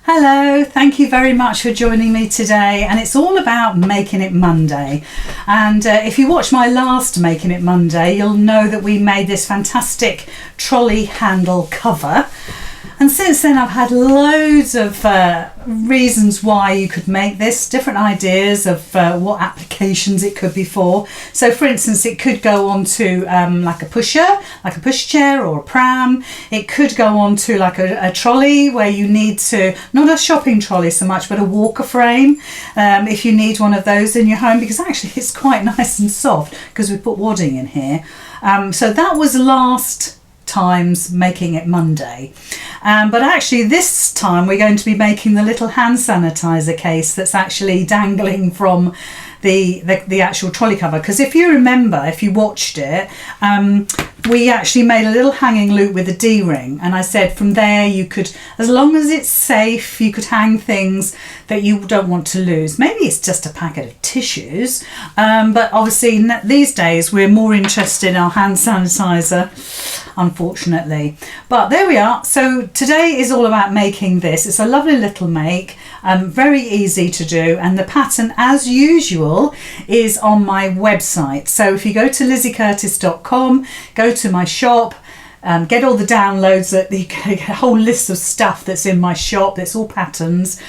Hello, thank you very much for joining me today, and it's all about Making It Monday. And if you watch my last Making It Monday, you'll know that we made this fantastic trolley handle cover. And since then I've had loads of reasons why you could make this, different ideas of what applications it could be for. So for instance, it could go onto like a push chair or a pram. It could go onto like a trolley where you need to, not a shopping trolley so much, but a walker frame, if you need one of those in your home, because actually it's quite nice and soft because we put wadding in here. So that was last times Making It Monday, but actually this time we're going to be making the little hand sanitizer case that's actually dangling from the actual trolley cover, because if you remember, if you watched it, we actually made a little hanging loop with a D-ring, and I said from there you could, as long as it's safe, you could hang things that you don't want to lose. Maybe it's just a packet of tissues, but obviously these days we're more interested in our hand sanitizer, unfortunately. But there we are. So today is all about making this. It's a lovely little make, very easy to do, and the pattern as usual is on my website. So if you go to lizzycurtis.com, go to my shop, get all the downloads, a whole list of stuff that's in my shop, that's all patterns.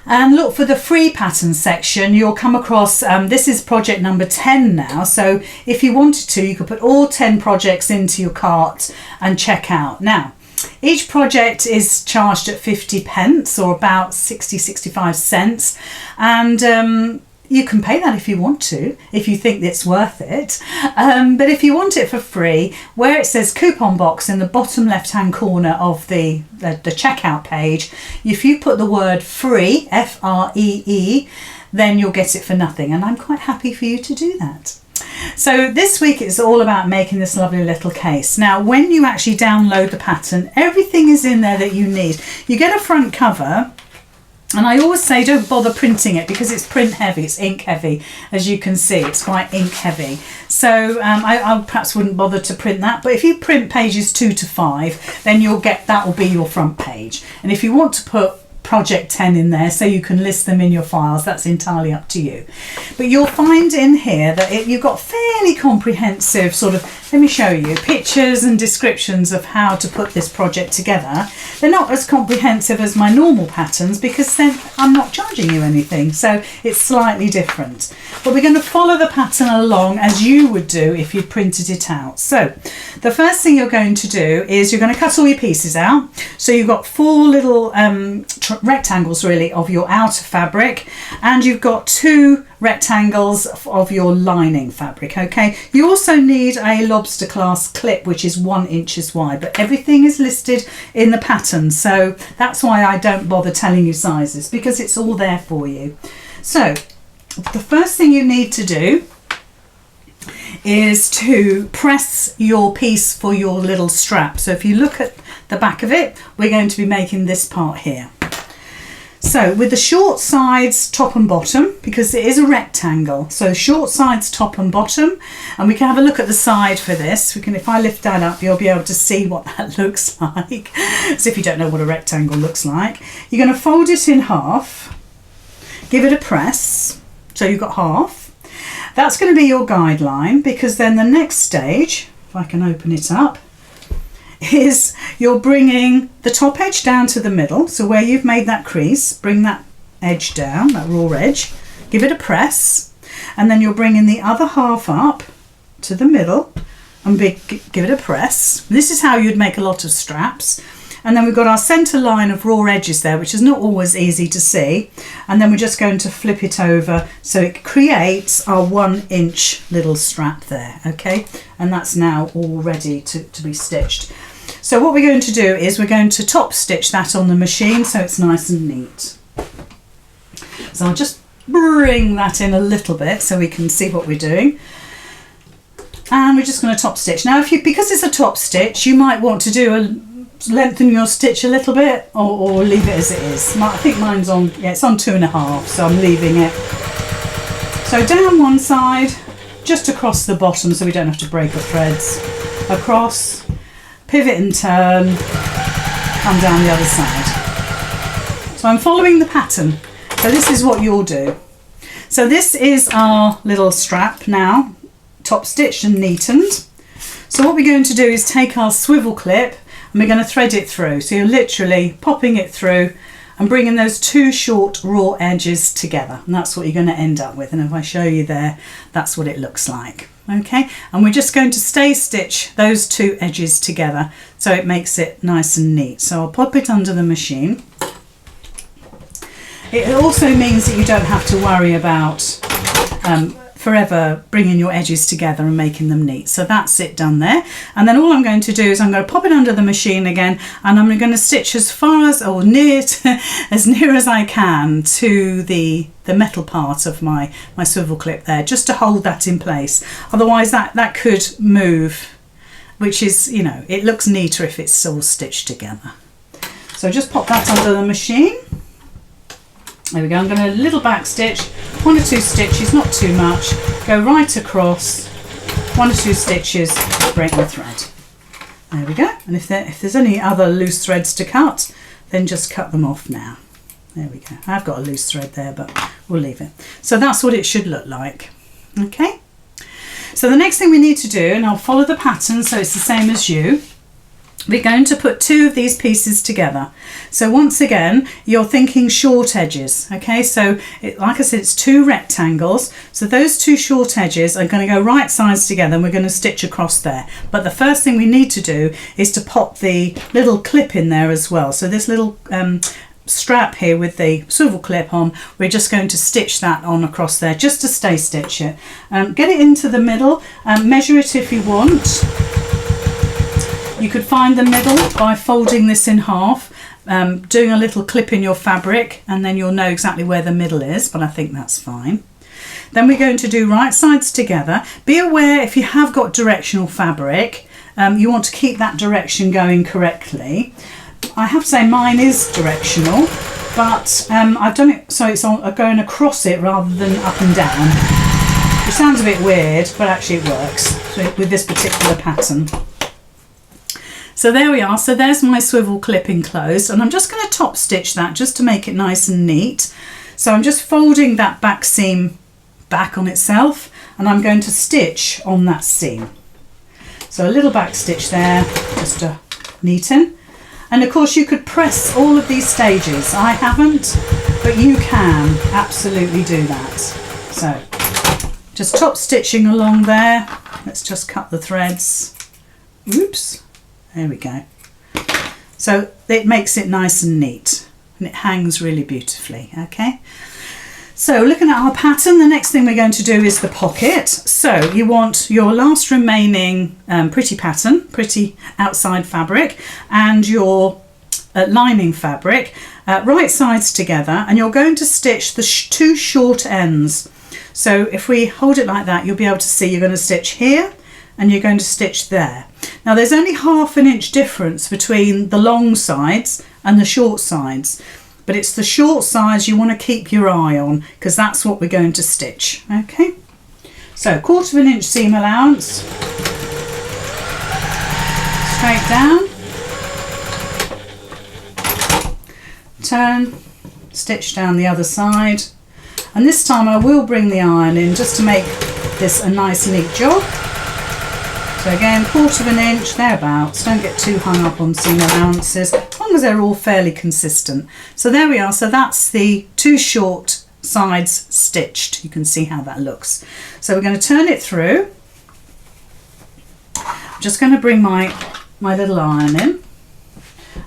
And look for the free pattern section. You'll come across, this is project number 10 now, so if you wanted to, you could put all 10 projects into your cart and check out. Now, each project is charged at 50p, or about 65 cents, and you can pay that if you want to, if you think it's worth it. But if you want it for free, where it says coupon box in the bottom left hand corner of the checkout page, if you put the word free, F-R-E-E, then you'll get it for nothing. And I'm quite happy for you to do that. So this week it's all about making this lovely little case. Now when you actually download the pattern, everything is in there that you need. You get a front cover. And I always say don't bother printing it because it's print heavy, it's ink heavy. As you can see, it's quite ink heavy. So I perhaps wouldn't bother to print that. But if you print pages 2 to 5, then you'll get, that will be your front page. And if you want to put project 10 in there so you can list them in your files, that's entirely up to you. But you'll find in here that you've got fairly comprehensive sort of, let me show you, pictures and descriptions of how to put this project together. They're not as comprehensive as my normal patterns because then I'm not charging you anything, so it's slightly different. But we're going to follow the pattern along as you would do if you printed it out. So the first thing you're going to do is you're going to cut all your pieces out. So you've got 4 little rectangles really of your outer fabric, and you've got 2 rectangles of your lining fabric. Okay, you also need a lobster class clip which is 1 inch wide, but everything is listed in the pattern, so that's why I don't bother telling you sizes, because it's all there for you. So the first thing you need to do is to press your piece for your little strap. So if you look at the back of it, we're going to be making this part here. So with the short sides top and bottom, because it is a rectangle, so short sides top and bottom, and we can have a look at the side for this. We can, if I lift that up, you'll be able to see what that looks like. So if you don't know what a rectangle looks like, you're going to fold it in half, give it a press, so you've got half. That's going to be your guideline, because then the next stage, if I can open it up, is you're bringing the top edge down to the middle. So where you've made that crease, bring that edge down, that raw edge, give it a press, and then you're bringing the other half up to the middle and give it a press. This is how you'd make a lot of straps. And then we've got our centre line of raw edges there, which is not always easy to see. And then we're just going to flip it over so it creates our 1 inch little strap there, okay? And that's now all ready to be stitched. So what we're going to do is we're going to top stitch that on the machine so it's nice and neat. So I'll just bring that in a little bit so we can see what we're doing. And we're just going to top stitch. Now, because it's a top stitch, you might want to lengthen your stitch a little bit or leave it as it is. I think mine's on, yeah, it's on 2.5, so I'm leaving it. So down one side, just across the bottom so we don't have to break up threads. Across, pivot and turn, come down the other side. So I'm following the pattern. So this is what you'll do. So this is our little strap now, top stitched and neatened. So what we're going to do is take our swivel clip and we're going to thread it through. So you're literally popping it through and bringing those two short raw edges together, and that's what you're going to end up with. And if I show you there, that's what it looks like. Okay, and we're just going to stay stitch those two edges together so it makes it nice and neat. So I'll pop it under the machine. It also means that you don't have to worry about forever bringing your edges together and making them neat. So that's it done there. And then all I'm going to do is I'm going to pop it under the machine again, and I'm going to stitch as far as, or near to, as near as I can to the metal part of my swivel clip there, just to hold that in place. Otherwise that could move, which is, you know, it looks neater if it's all stitched together. So just pop that under the machine. There we go. I'm going to a little back stitch, 1 or 2 stitches, not too much, go right across, 1 or 2 stitches, break the thread. There we go. And if there's any other loose threads to cut, then just cut them off now. There we go. I've got a loose thread there, but we'll leave it. So that's what it should look like. Okay. So the next thing we need to do, and I'll follow the pattern so it's the same as you, we're going to put 2 of these pieces together. So once again, you're thinking short edges. Okay, so like I said, it's 2 rectangles. So those 2 short edges are going to go right sides together and we're going to stitch across there. But the first thing we need to do is to pop the little clip in there as well. So this little strap here with the swivel clip on, we're just going to stitch that on across there just to stay stitch it. Get it into the middle, measure it if you want. You could find the middle by folding this in half, doing a little clip in your fabric, and then you'll know exactly where the middle is, but I think that's fine. Then we're going to do right sides together. Be aware if you have got directional fabric, you want to keep that direction going correctly. I have to say mine is directional, but I've done it so it's going across it rather than up and down. It sounds a bit weird, but actually it works with this particular pattern. So there we are. So there's my swivel clip enclosed, and I'm just going to top stitch that just to make it nice and neat. So I'm just folding that back seam back on itself, and I'm going to stitch on that seam. So a little back stitch there just to neaten. And of course you could press all of these stages. I haven't, but you can absolutely do that. So just top stitching along there. Let's just cut the threads. Oops. There we go. So it makes it nice and neat, and it hangs really beautifully. Okay. So looking at our pattern, the next thing we're going to do is the pocket. So you want your last remaining pretty pattern, pretty outside fabric, and your lining fabric right sides together, and you're going to stitch the 2 short ends. So if we hold it like that, you'll be able to see you're going to stitch here and you're going to stitch there. Now there's only ½ inch difference between the long sides and the short sides, but it's the short sides you want to keep your eye on because that's what we're going to stitch. Okay, so ½ inch seam allowance, straight down, turn, stitch down the other side, and this time I will bring the iron in just to make this a nice neat job. So again, ½ inch, thereabouts. Don't get too hung up on seam allowances, as long as they're all fairly consistent. So there we are. So that's the 2 short sides stitched. You can see how that looks. So we're going to turn it through. I'm just going to bring my little iron in,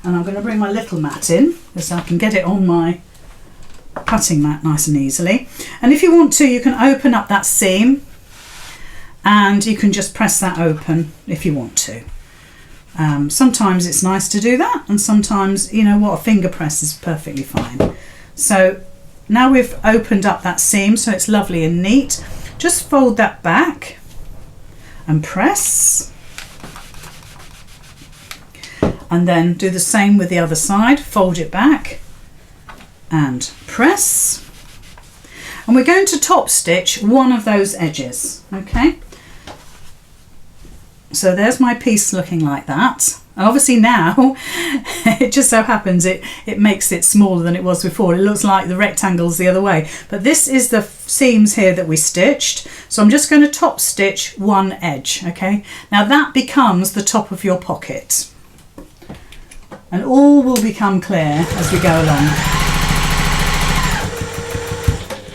and I'm going to bring my little mat in so I can get it on my cutting mat nice and easily. And if you want to, you can open up that seam, and you can just press that open if you want to. Sometimes it's nice to do that, and sometimes, you know what, a finger press is perfectly fine. So now we've opened up that seam so it's lovely and neat. Just fold that back and press, and then do the same with the other side. Fold it back and press, and we're going to top stitch one of those edges. Okay, so there's my piece looking like that. And obviously now it just so happens it makes it smaller than it was before. It looks like the rectangle's the other way, but this is the seams here that we stitched. So I'm just going to top stitch one edge. Okay, now that becomes the top of your pocket, and all will become clear as we go along.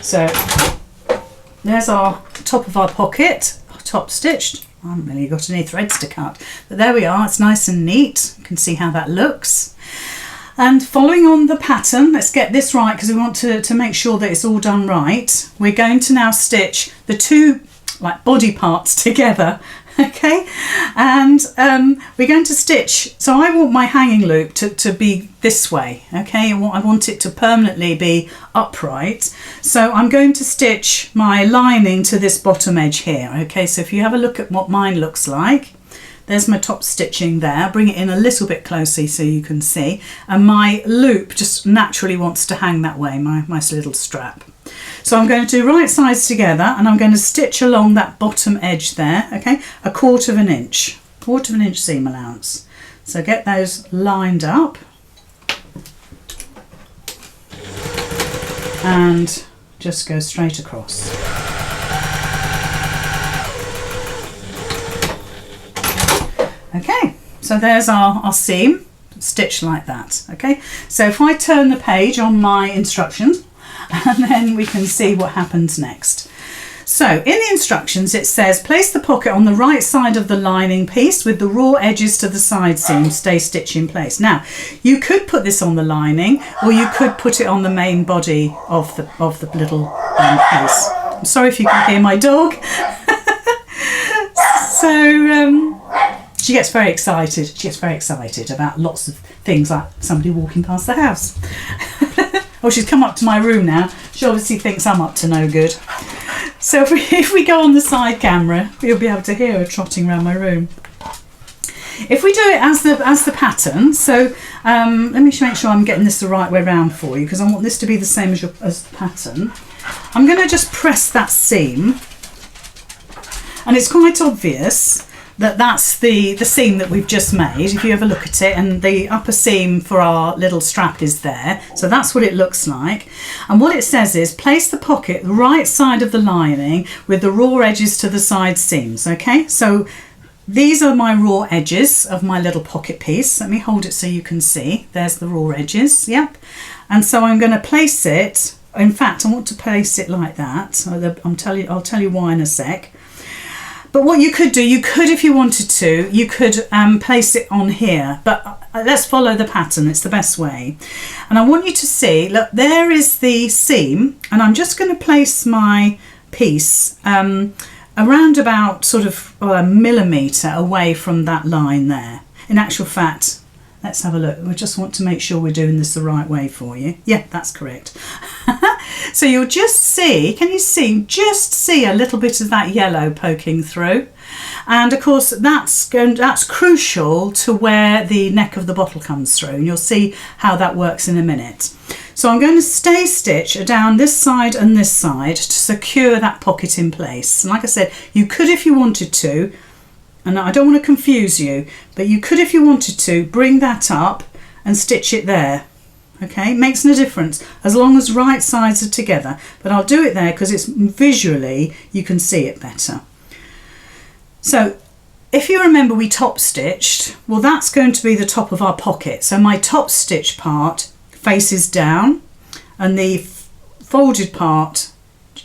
So there's our top of our pocket, top stitched. I haven't really got any threads to cut, but there we are. It's nice and neat. You can see how that looks. And following on the pattern, let's get this right because we want to make sure that it's all done right. We're going to now stitch the two like body parts together. Okay, and we're going to stitch, so I want my hanging loop to be this way, okay, and I want it to permanently be upright, so I'm going to stitch my lining to this bottom edge here. Okay, so if you have a look at what mine looks like, there's my top stitching there. Bring it in a little bit closer so you can see, and my loop just naturally wants to hang that way, my little strap. So I'm going to do right sides together, and I'm going to stitch along that bottom edge there, okay, a quarter of an inch seam allowance. So get those lined up and just go straight across. Okay, so there's our seam stitched like that. Okay, so if I turn the page on my instructions, and then we can see what happens next. So in the instructions it says place the pocket on the right side of the lining piece with the raw edges to the side seam, stay stitch in place. Now you could put this on the lining, or you could put it on the main body of the little piece. I'm sorry if you can hear my dog. So she gets very excited. She gets very excited about lots of things, like somebody walking past the house. Oh, she's come up to my room now. She obviously thinks I'm up to no good. So if we go on the side camera, you'll be able to hear her trotting around my room. If we do it as the pattern, so let me make sure I'm getting this the right way around for you, because I want this to be the same as the pattern. I'm going to just press that seam, and it's quite obvious that that's the seam that we've just made. If you have a look at it, and the upper seam for our little strap is there, so that's what it looks like. And what it says is place the pocket the right side of the lining with the raw edges to the side seams. Okay, so these are my raw edges of my little pocket piece. Let me hold it so you can see. There's the raw edges. Yep. And so I'm going to place it, in fact I want to place it like that. I'll tell you why in a sec. But what you could do, if you wanted to, you could place it on here, but let's follow the pattern, it's the best way. And I want you to see, look, there is the seam, and I'm just going to place my piece around about sort of a millimetre away from that line there. In actual fact, let's have a look. We just want to make sure we're doing this the right way for you. Yeah, that's correct. So you'll just see, can you see, just see a little bit of that yellow poking through. And of course that's crucial to where the neck of the bottle comes through. And you'll see how that works in a minute. So I'm going to stay stitch down this side and this side to secure that pocket in place. And like I said, you could, if you wanted to, and I don't want to confuse you, but you could, if you wanted to, bring that up and stitch it there. Okay, makes no difference as long as right sides are together, but I'll do it there because it's visually you can see it better. So if you remember, we top stitched, well that's going to be the top of our pocket. So my top stitch part faces down and the folded part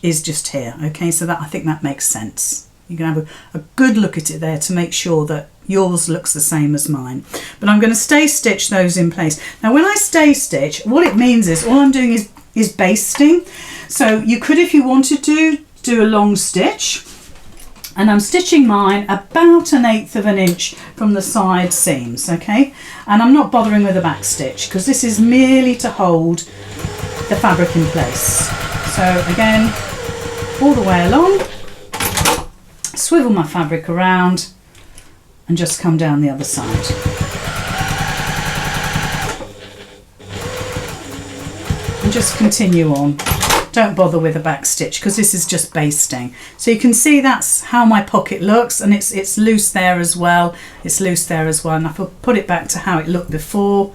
is just here. Okay, so that, I think that makes sense. You can have a good look at it there to make sure that yours looks the same as mine. But I'm going to stay stitch those in place. Now when I stay stitch, what it means is all I'm doing is basting. So you could, if you wanted to, do a long stitch. And I'm stitching mine about 1/8 of an inch from the side seams, okay? And I'm not bothering with a back stitch because this is merely to hold the fabric in place. So again, all the way along, swivel my fabric around and just come down the other side. And just continue on don't bother with a back stitch because this is just basting. So you can see that's how my pocket looks, and it's loose there as well. It's loose there as well, and I've put it back to how it looked before.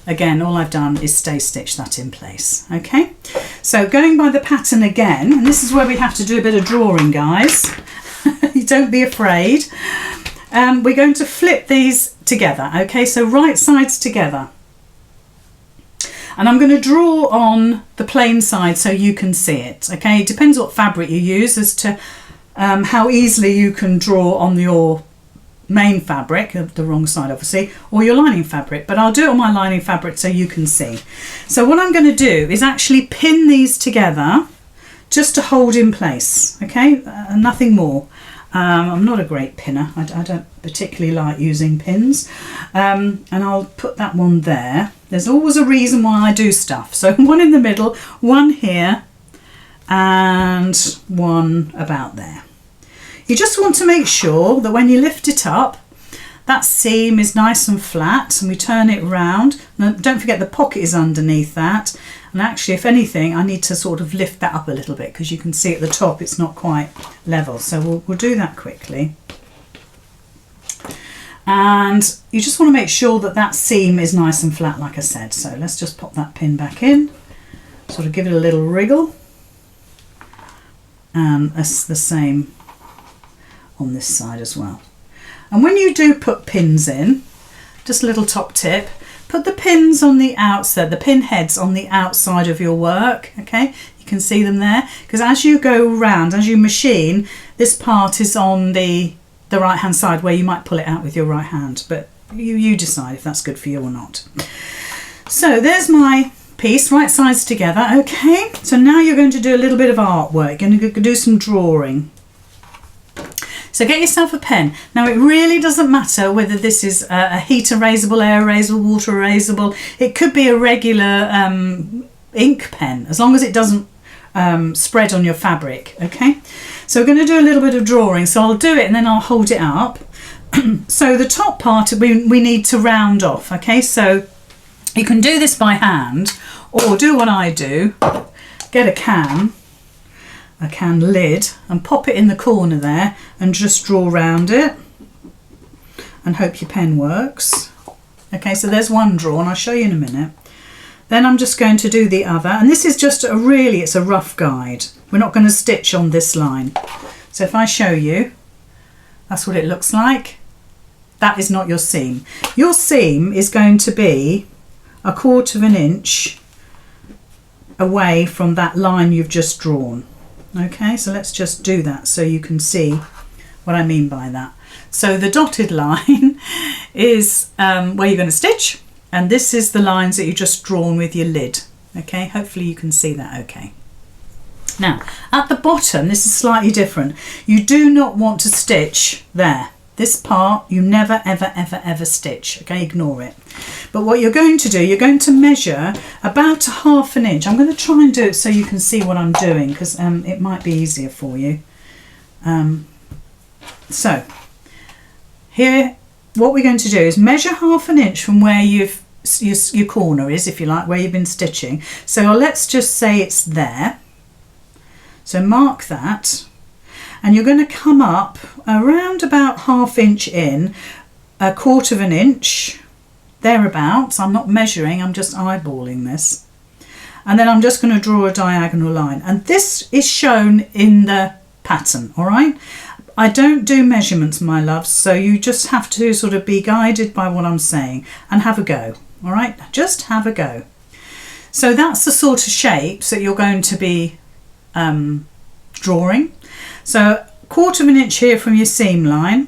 Again, all I've done is stay stitch that in place. Okay, so going by the pattern again, and this is where we have to do a bit of drawing, guys. Don't be afraid. We're going to flip these together. Okay, so right sides together. And I'm going to draw on the plain side so you can see it. Okay, it depends what fabric you use as to how easily you can draw on your main fabric, the wrong side obviously, or your lining fabric, but I'll do it on my lining fabric so you can see. So what I'm going to do is actually pin these together just to hold in place. Okay, nothing more. I'm not a great pinner. I don't particularly like using pins. And I'll put that one there. There's always a reason why I do stuff. So one in the middle, one here, and one about there. You just want to make sure that when you lift it up, that seam is nice and flat, and we turn it round. And don't forget the pocket is underneath that. And actually, if anything, I need to sort of lift that up a little bit because you can see at the top it's not quite level. So we'll do that quickly. And you just want to make sure that that seam is nice and flat, like I said. So let's just pop that pin back in, sort of give it a little wriggle. And that's the same on this side as well. And when you do put pins in, just a little top tip, put the pins on the outside, the pin heads on the outside of your work. Okay, you can see them there, because as you go round, as you machine, this part is on the right hand side where you might pull it out with your right hand, but you decide if that's good for you or not. So there's my piece, right sides together. Okay, so now you're going to do a little bit of artwork. You're going to do some drawing. So get yourself a pen. Now it really doesn't matter whether this is a heat erasable, air erasable, water erasable. It could be a regular ink pen, as long as it doesn't spread on your fabric. Okay, so we're going to do a little bit of drawing. So I'll do it and then I'll hold it up. So the top part we need to round off. Okay, so you can do this by hand, or do what I do, get a can lid and pop it in the corner there and just draw around it and hope your pen works. Okay, so there's one draw, and I'll show you in a minute. Then I'm just going to do the other, and this is just it's a rough guide. We're not going to stitch on this line. So if I show you, that's what it looks like. That is not your seam. Your seam is going to be 1/4 inch away from that line you've just drawn. Okay, so let's just do that so you can see what I mean by that. So the dotted line is where you're going to stitch, and this is the lines that you've just drawn with your lid. Okay, hopefully you can see that okay. Now at the bottom, this is slightly different. You do not want to stitch there. This part you never ever stitch. Okay, ignore it. But what you're going to do, you're going to measure about 1/2 inch. I'm going to try and do it so you can see what I'm doing, because it might be easier for you. So here, what we're going to do is measure 1/2 inch from where your corner is, if you like, where you've been stitching. So let's just say it's there. So mark that. And you're going to come up around about 1/2 inch in, 1/4 inch, thereabouts. I'm not measuring, I'm just eyeballing this. And then I'm just going to draw a diagonal line. And this is shown in the pattern, all right? I don't do measurements, my loves, so you just have to sort of be guided by what I'm saying and have a go, all right? Just have a go. So that's the sort of shapes that you're going to be drawing. So 1/4 inch here from your seam line,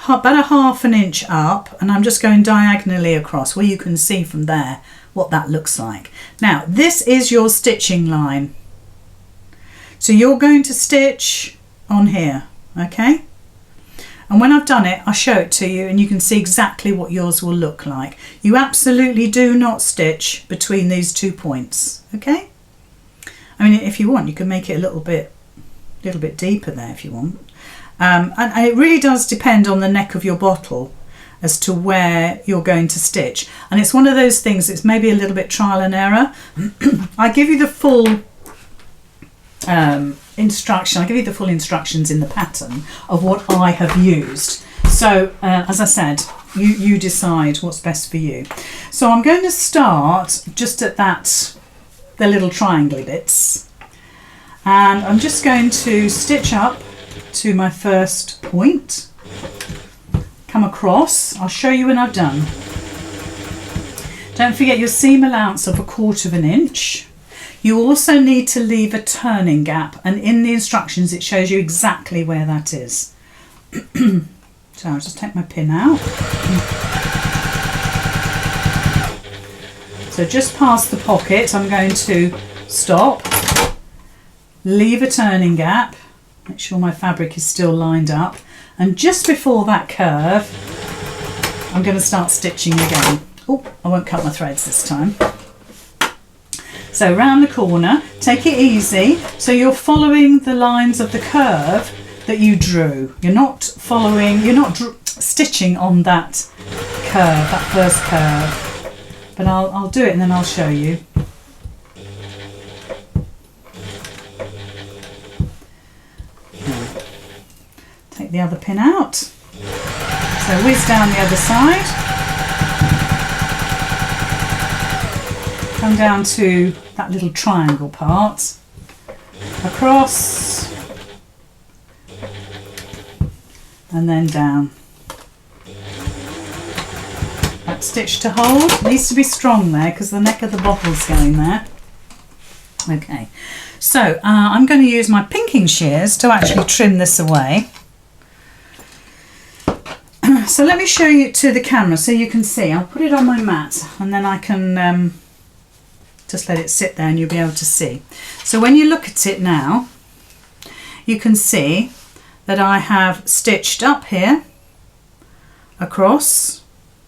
about 1/2 inch up, and I'm just going diagonally across where you can see from there what that looks like. Now this is your stitching line. So you're going to stitch on here, okay? And when I've done it, I'll show it to you and you can see exactly what yours will look like. You absolutely do not stitch between these 2 points, okay? I mean, if you want, you can make it a little bit deeper there if you want. And it really does depend on the neck of your bottle as to where you're going to stitch. And it's one of those things, it's maybe a little bit trial and error. I give you the full instruction. I'll give you the full instructions in the pattern of what I have used. So as I said, you decide what's best for you. So I'm going to start just at the little triangle bits, and I'm just going to stitch up to my first point, come across. I'll show you when I've done. Don't forget your seam allowance of 1/4 inch. You also need to leave a turning gap, and in the instructions it shows you exactly where that is. So I'll just take my pin out. So just past the pocket I'm going to stop, leave a turning gap, make sure my fabric is still lined up, and just before that curve I'm going to start stitching again. Oh, I won't cut my threads this time. So round the corner, take it easy, so you're following the lines of the curve that you drew. You're not stitching on that curve, that first curve. But I'll do it and then I'll show you. Take the other pin out. So whiz down the other side. Come down to that little triangle part, across, and then down. Back stitch to hold. It needs to be strong there because the neck of the bottle's going there. Okay, so I'm going to use my pinking shears to actually trim this away. So let me show you to the camera so you can see. I'll put it on my mat and then I can just let it sit there and you'll be able to see. So when you look at it now, you can see that I have stitched up here, across,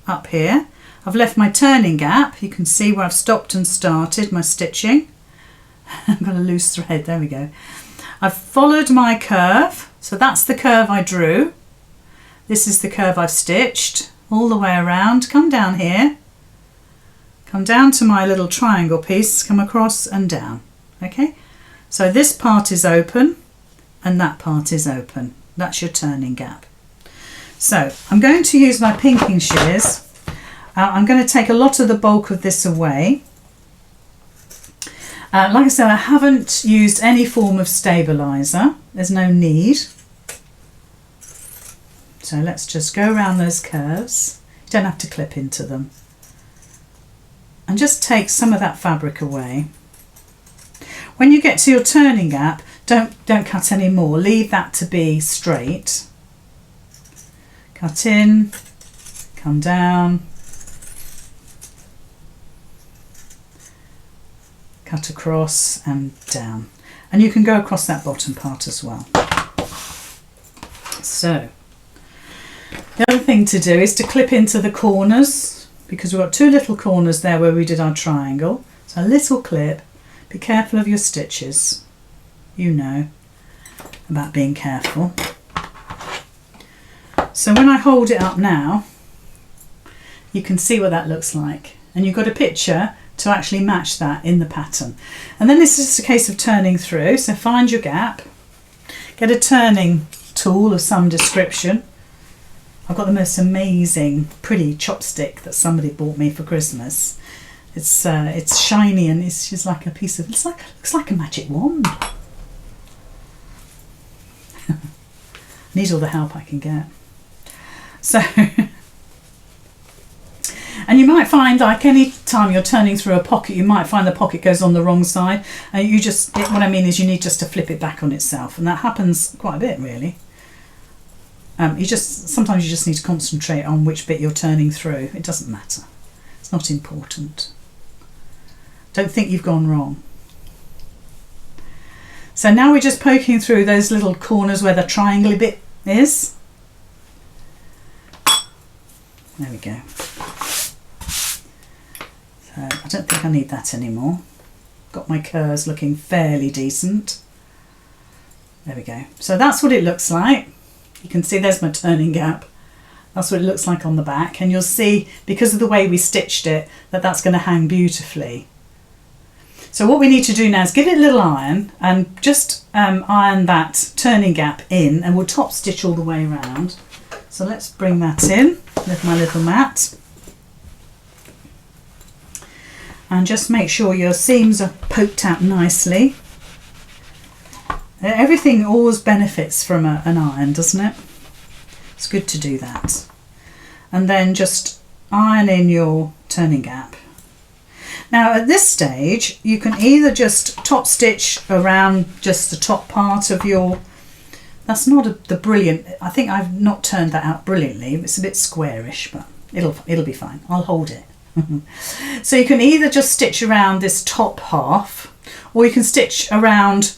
up here. I've left my turning gap. You can see where I've stopped and started my stitching. I've got a loose thread, there we go. I've followed my curve, so that's the curve I drew. This is the curve I've stitched all the way around. Come down here. Come down to my little triangle piece, come across and down. Okay, so this part is open and that part is open. That's your turning gap. So I'm going to use my pinking shears. I'm going to take a lot of the bulk of this away. Like I said, I haven't used any form of stabiliser. There's no need. So let's just go around those curves. You don't have to clip into them. And just take some of that fabric away. When you get to your turning gap, don't cut any more. Leave that to be straight. Cut in, come down, cut across and down. And you can go across that bottom part as well. So, the other thing to do is to clip into the corners, because we've got two little corners there where we did our triangle. So a little clip. Be careful of your stitches. You know about being careful. So when I hold it up now, you can see what that looks like. And you've got a picture to actually match that in the pattern. And then this is just a case of turning through. So find your gap. Get a turning tool of some description. I've got the most amazing, pretty chopstick that somebody bought me for Christmas. It's shiny and it's just like a piece of. Looks like a magic wand. Need all the help I can get. So, and you might find, like any time you're turning through a pocket, you might find the pocket goes on the wrong side, and what I mean is you need just to flip it back on itself, and that happens quite a bit really. Sometimes you just need to concentrate on which bit you're turning through. It doesn't matter. It's not important. Don't think you've gone wrong. So now we're just poking through those little corners where the triangle bit is. There we go. So I don't think I need that anymore. Got my curves looking fairly decent. There we go. So that's what it looks like. You can see there's my turning gap. That's what it looks like on the back, and you'll see because of the way we stitched it that that's going to hang beautifully. So what we need to do now is give it a little iron and just iron that turning gap in, and we'll top stitch all the way around. So let's bring that in with my little mat. And just make sure your seams are poked out nicely. Everything always benefits from an iron, doesn't it? It's good to do that. And then just iron in your turning gap. Now at this stage you can either just top stitch around just the top part of your, that's not the brilliant, I think I've not turned that out brilliantly, it's a bit squarish, but it'll be fine, I'll hold it. So you can either just stitch around this top half, or you can stitch around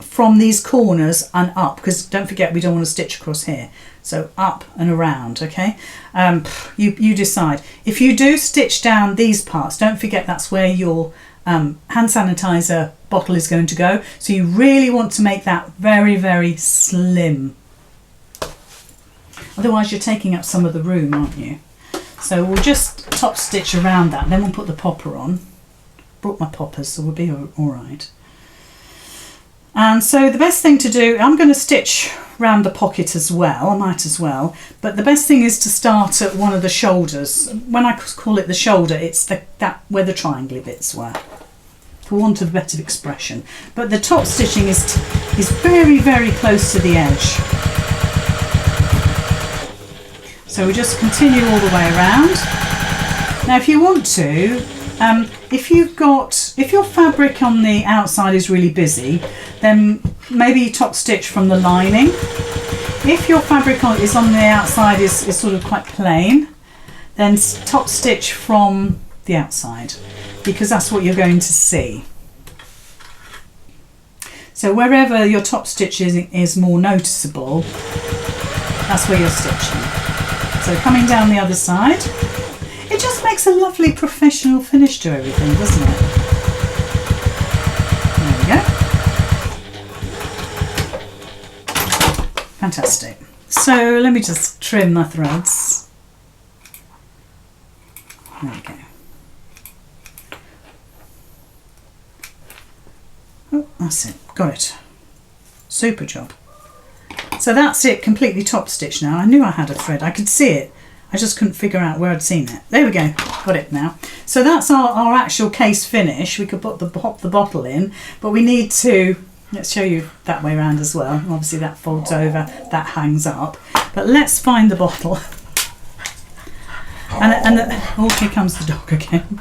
from these corners and up, because don't forget we don't want to stitch across here. So up and around, okay? You decide. If you do stitch down these parts, don't forget that's where your hand sanitizer bottle is going to go. So you really want to make that very, very slim. Otherwise you're taking up some of the room, aren't you? So we'll just top stitch around that, then we'll put the popper on. Brought my poppers, so we'll be all right. And so the best thing to do, I'm going to stitch round the pocket as well, I might as well, but the best thing is to start at one of the shoulders. When I call it the shoulder, it's that where the triangle bits were, for want of a better expression. But the top stitching is very, very close to the edge. So we just continue all the way around. Now if you want to, if your fabric on the outside is really busy, then maybe you top stitch from the lining. If your fabric is on the outside is sort of quite plain, then top stitch from the outside, because that's what you're going to see. So wherever your top stitch is more noticeable, that's where you're stitching. So coming down the other side, it just makes a lovely professional finish to everything, doesn't it? There we go. Fantastic. So let me just trim my threads. There we go. Oh, that's it. Got it. Super job. So that's it, completely top stitched now. I knew I had a thread. I could see it. I just couldn't figure out where I'd seen it. There we go. Got it now. So that's our actual case finish. We could pop the bottle in, but we need to, let's show you that way around as well. Obviously that folds over, that hangs up. But let's find the bottle. Oh, here comes the dog again.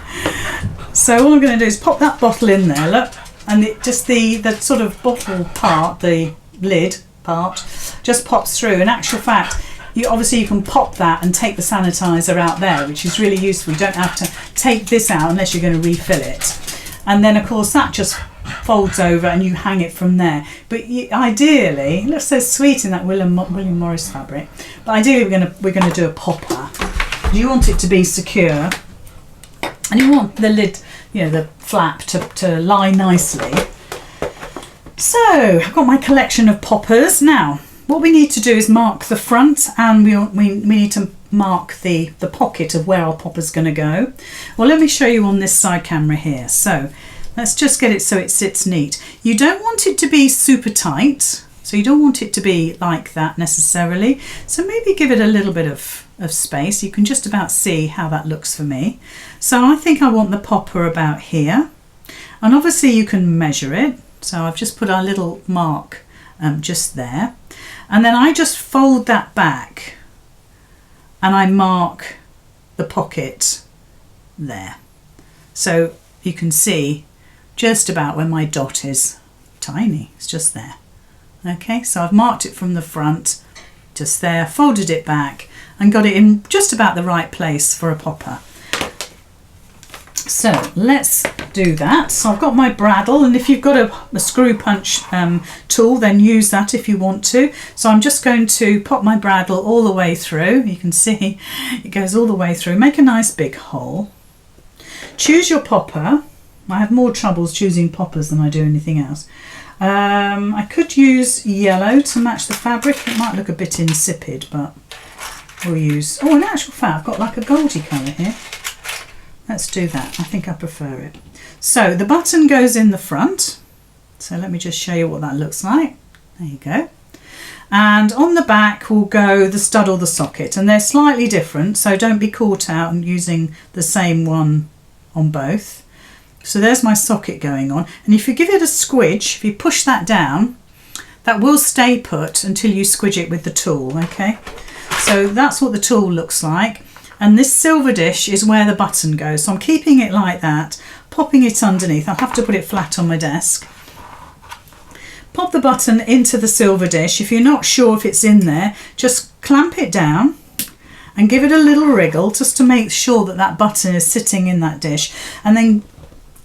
So all I'm going to do is pop that bottle in there, look. And just the sort of bottle part, the lid part, just pops through. In actual fact, you can pop that and take the sanitizer out there, which is really useful. You don't have to take this out unless you're going to refill it. And then of course that just folds over and you hang it from there. But ideally, it looks so sweet in that William Morris fabric, but ideally we're going to do a popper. You want it to be secure, and you want the lid, the flap to lie nicely. So I've got my collection of poppers. Now what we need to do is mark the front, and we need to mark the pocket of where our popper's going to go. Well, let me show you on this side camera here. So let's just get it so it sits neat. You don't want it to be super tight, so you don't want it to be like that necessarily. So maybe give it a little bit of space. You can just about see how that looks for me. So I think I want the popper about here, and obviously you can measure it. So I've just put our little mark just there, and then I just fold that back and I mark the pocket there. So you can see just about where my dot is. Tiny, it's just there. Okay, so I've marked it from the front, just there, folded it back and got it in just about the right place for a popper. So let's do that. So I've got my bradawl, and if you've got a screw punch tool, then use that if you want to. So I'm just going to pop my bradawl all the way through. You can see it goes all the way through. Make a nice big hole. Choose your popper. I have more troubles choosing poppers than I do anything else. I could use yellow to match the fabric. It might look a bit insipid, but we'll use, oh, in actual fact I've got like a goldy colour here. Let's do that. I think I prefer it. So the button goes in the front. So let me just show you what that looks like. There you go. And on the back will go the stud or the socket, and they're slightly different, so don't be caught out and using the same one on both. So there's my socket going on, and if you give it a squidge, if you push that down, that will stay put until you squidge it with the tool, okay? So that's what the tool looks like, and this silver dish is where the button goes. So I'm keeping it like that, popping it underneath. I'll have to put it flat on my desk. Pop the button into the silver dish. If you're not sure if it's in there, just clamp it down and give it a little wriggle just to make sure that that button is sitting in that dish, and then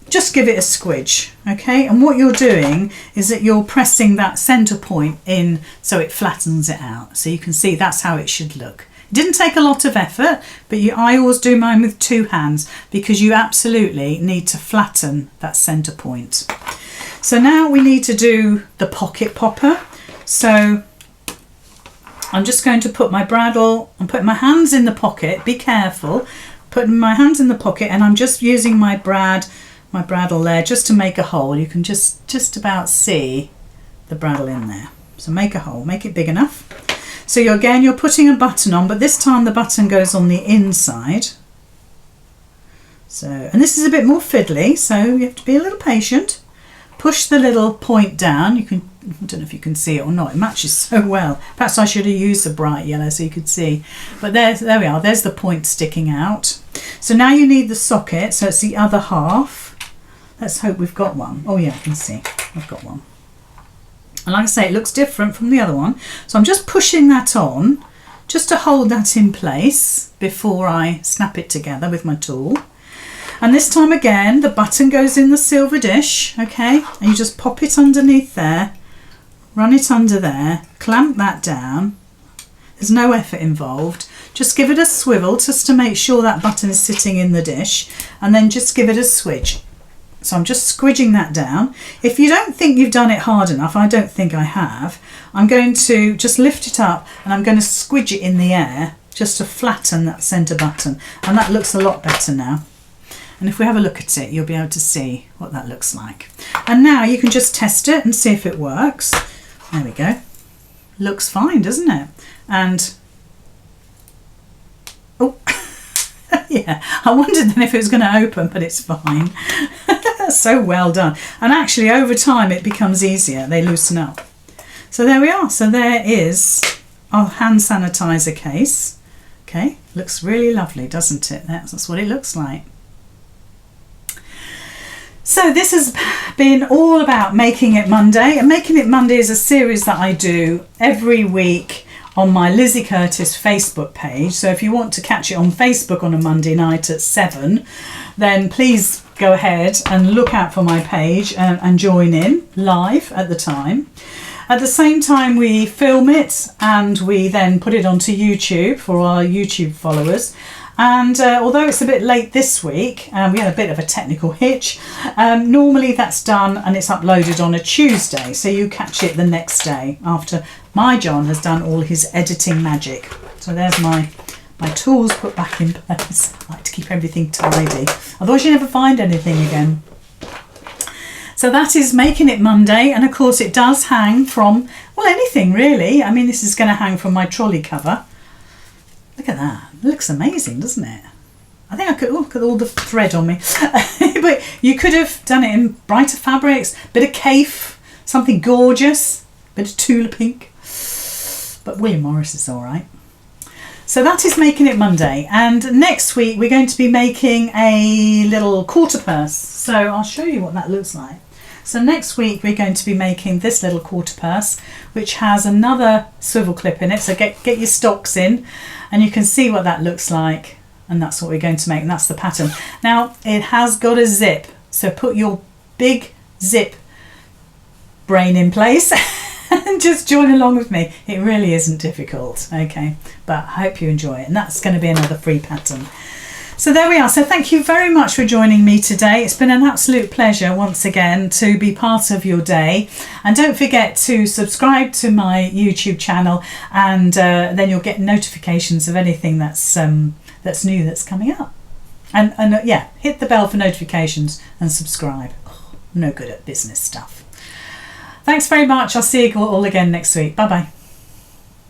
just give it a squidge, okay? And what you're doing is that you're pressing that center point in so it flattens it out. So you can see that's how it should look. It didn't take a lot of effort, but I always do mine with 2 hands because you absolutely need to flatten that center point. So now we need to do the pocket popper. So I'm just going to put my bradawl and put my hands in the pocket. Be careful, putting my hands in the pocket, and I'm just using my bradawl there just to make a hole. You can just about see the bradawl in there. So make a hole, make it big enough. So you're putting a button on, but this time the button goes on the inside. So, and this is a bit more fiddly, so you have to be a little patient. Push the little point down. I don't know if you can see it or not. It matches so well. Perhaps I should have used the bright yellow so you could see. But there we are. There's the point sticking out. So now you need the socket. So it's the other half. Let's hope we've got one. Oh yeah, I can see. I've got one. And like I say, it looks different from the other one. So I'm just pushing that on just to hold that in place before I snap it together with my tool. And this time again, the button goes in the silver dish, okay? And you just pop it underneath there, run it under there, clamp that down. There's no effort involved. Just give it a swivel just to make sure that button is sitting in the dish, and then just give it a swidge. So I'm just squidging that down. If you don't think you've done it hard enough, I don't think I have, I'm going to just lift it up and I'm going to squidge it in the air just to flatten that centre button. And that looks a lot better now. And if we have a look at it, you'll be able to see what that looks like. And now you can just test it and see if it works. There we go. Looks fine, doesn't it? And, oh, yeah, I wondered then if it was going to open, but it's fine. So well done. And actually, over time, it becomes easier. They loosen up. So there we are. So there is our hand sanitizer case. Okay, looks really lovely, doesn't it? That's what it looks like. So this has been all about Making It Monday, and Making It Monday is a series that I do every week on my Lizzy Curtis Facebook page. So if you want to catch it on Facebook on a Monday night at 7, then please go ahead and look out for my page and join in live at the time. At the same time, we film it and we then put it onto YouTube for our YouTube followers. And although it's a bit late this week, we had a bit of a technical hitch, normally that's done and it's uploaded on a Tuesday, so you catch it the next day after my John has done all his editing magic. So there's my tools put back in place. I like to keep everything tidy, otherwise you never find anything again. So that is Making It Monday, and of course it does hang from, well, anything really. I mean, this is going to hang from my trolley cover. Look at that. It looks amazing, doesn't it? I think I could, look at all the thread on me. But you could have done it in brighter fabrics, bit of kaif, something gorgeous, bit of Tula pink. But William Morris is all right. So that is Making It Monday. And next week we're going to be making a little quarter purse. So I'll show you what that looks like. So next week we're going to be making this little quarter purse, which has another swivel clip in it. So get your stocks in and you can see what that looks like. And that's what we're going to make, and that's the pattern. Now it has got a zip, so put your big zip brain in place and just join along with me. It really isn't difficult, okay? But I hope you enjoy it, and that's going to be another free pattern. So there we are. So thank you very much for joining me today. It's been an absolute pleasure once again to be part of your day. And don't forget to subscribe to my YouTube channel, and then you'll get notifications of anything that's new that's coming up. And yeah, hit the bell for notifications and subscribe. Oh, no good at business stuff. Thanks very much. I'll see you all again next week. Bye bye.